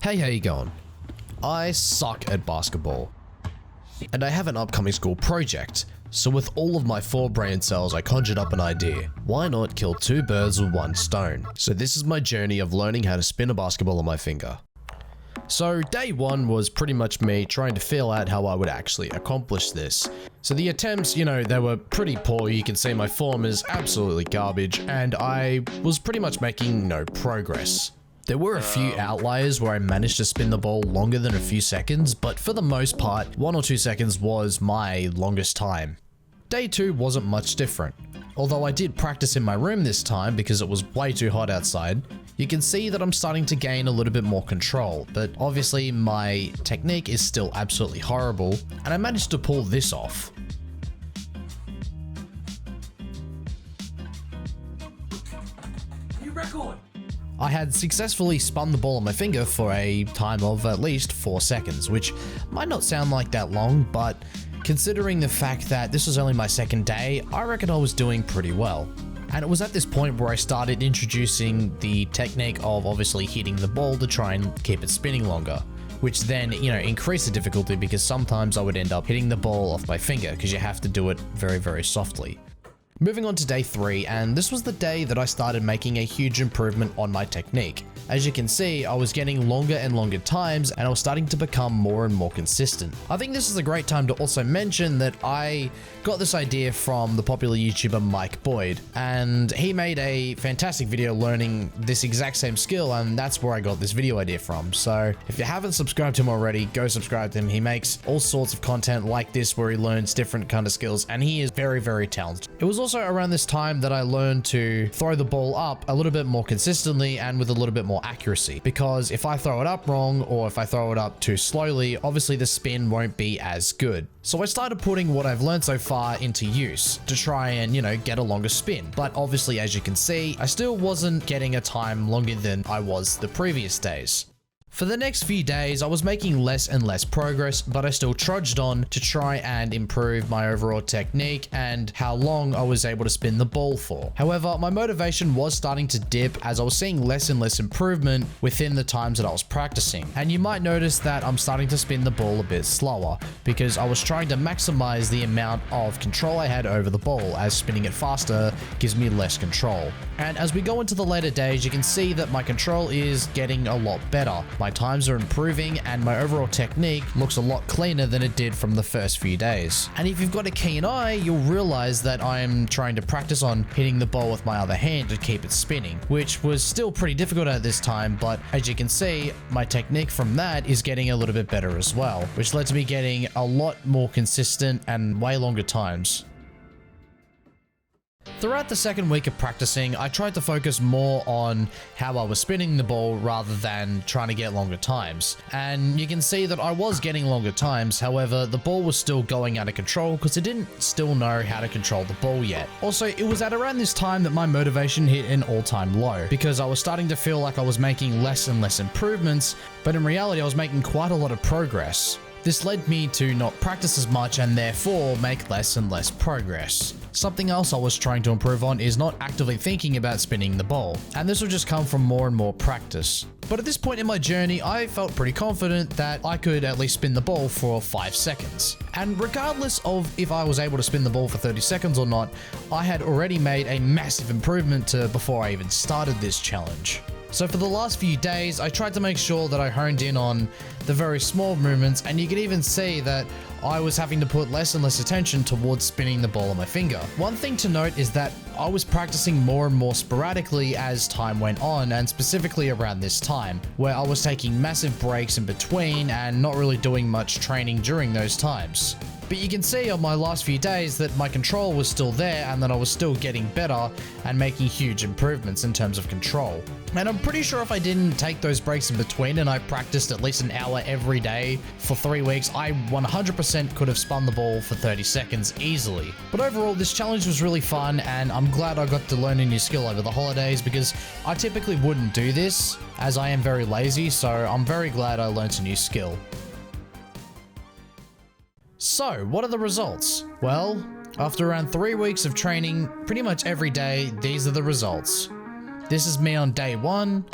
Hey, how you going? I suck at basketball, and I have an upcoming school project, so with all of my 4 brain cells I conjured up an idea. Why not kill 2 birds with 1 stone? So this is my journey of learning how to spin a basketball on my finger. So day 1 was pretty much me trying to feel out how I would actually accomplish this. So the attempts, they were pretty poor. You can see my form is absolutely garbage, and I was pretty much making no progress. There were a few outliers where I managed to spin the ball longer than a few seconds, but for the most part, 1 or 2 seconds was my longest time. Day 2 wasn't much different. Although I did practice in my room this time because it was way too hot outside, you can see that I'm starting to gain a little bit more control, but obviously my technique is still absolutely horrible, and I managed to pull this off. New record! I had successfully spun the ball on my finger for a time of at least 4 seconds, which might not sound like that long, but considering the fact that this was only my second day, I reckon I was doing pretty well. And it was at this point where I started introducing the technique of obviously hitting the ball to try and keep it spinning longer, which then, increased the difficulty because sometimes I would end up hitting the ball off my finger because you have to do it very, very softly. Moving on to day 3, and this was the day that I started making a huge improvement on my technique. As you can see, I was getting longer and longer times, and I was starting to become more and more consistent. I think this is a great time to also mention that I got this idea from the popular YouTuber Mike Boyd, and he made a fantastic video learning this exact same skill, and that's where I got this video idea from. So if you haven't subscribed to him already, go subscribe to him. He makes all sorts of content like this where he learns different kind of skills, and he is very, very talented. It was also around this time that I learned to throw the ball up a little bit more consistently and with a little bit more accuracy, because if I throw it up wrong or if I throw it up too slowly, obviously the spin won't be as good. So I started putting what I've learned so far into use to try and, get a longer spin. But obviously, as you can see, I still wasn't getting a time longer than I was the previous days. For the next few days, I was making less and less progress, but I still trudged on to try and improve my overall technique and how long I was able to spin the ball for. However, my motivation was starting to dip as I was seeing less and less improvement within the times that I was practicing. And you might notice that I'm starting to spin the ball a bit slower because I was trying to maximize the amount of control I had over the ball, as spinning it faster gives me less control. And as we go into the later days, you can see that my control is getting a lot better. My times are improving and my overall technique looks a lot cleaner than it did from the first few days. And if you've got a keen eye, you'll realize that I'm trying to practice on hitting the ball with my other hand to keep it spinning, which was still pretty difficult at this time, but as you can see, my technique from that is getting a little bit better as well, which led to me getting a lot more consistent and way longer times. Throughout the second week of practicing, I tried to focus more on how I was spinning the ball rather than trying to get longer times. And you can see that I was getting longer times, however, the ball was still going out of control because I didn't still know how to control the ball yet. Also, it was at around this time that my motivation hit an all-time low because I was starting to feel like I was making less and less improvements, but in reality I was making quite a lot of progress. This led me to not practice as much and therefore make less and less progress. Something else I was trying to improve on is not actively thinking about spinning the ball, and this will just come from more and more practice. But at this point in my journey, I felt pretty confident that I could at least spin the ball for 5 seconds. And regardless of if I was able to spin the ball for 30 seconds or not, I had already made a massive improvement to before I even started this challenge. So for the last few days, I tried to make sure that I honed in on the very small movements, and you can even see that I was having to put less and less attention towards spinning the ball on my finger. One thing to note is that I was practicing more and more sporadically as time went on, and specifically around this time, where I was taking massive breaks in between and not really doing much training during those times. But you can see on my last few days that my control was still there and that I was still getting better and making huge improvements in terms of control. And I'm pretty sure if I didn't take those breaks in between and I practiced at least an hour every day for 3 weeks, I 100% could have spun the ball for 30 seconds easily. But overall, this challenge was really fun, and I'm glad I got to learn a new skill over the holidays because I typically wouldn't do this as I am very lazy, so I'm very glad I learned a new skill. So, what are the results? Well, after around 3 weeks of training, pretty much every day, these are the results. This is me on day 1,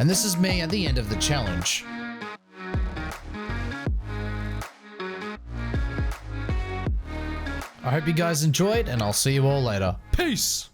and this is me at the end of the challenge. I hope you guys enjoyed, and I'll see you all later. Peace!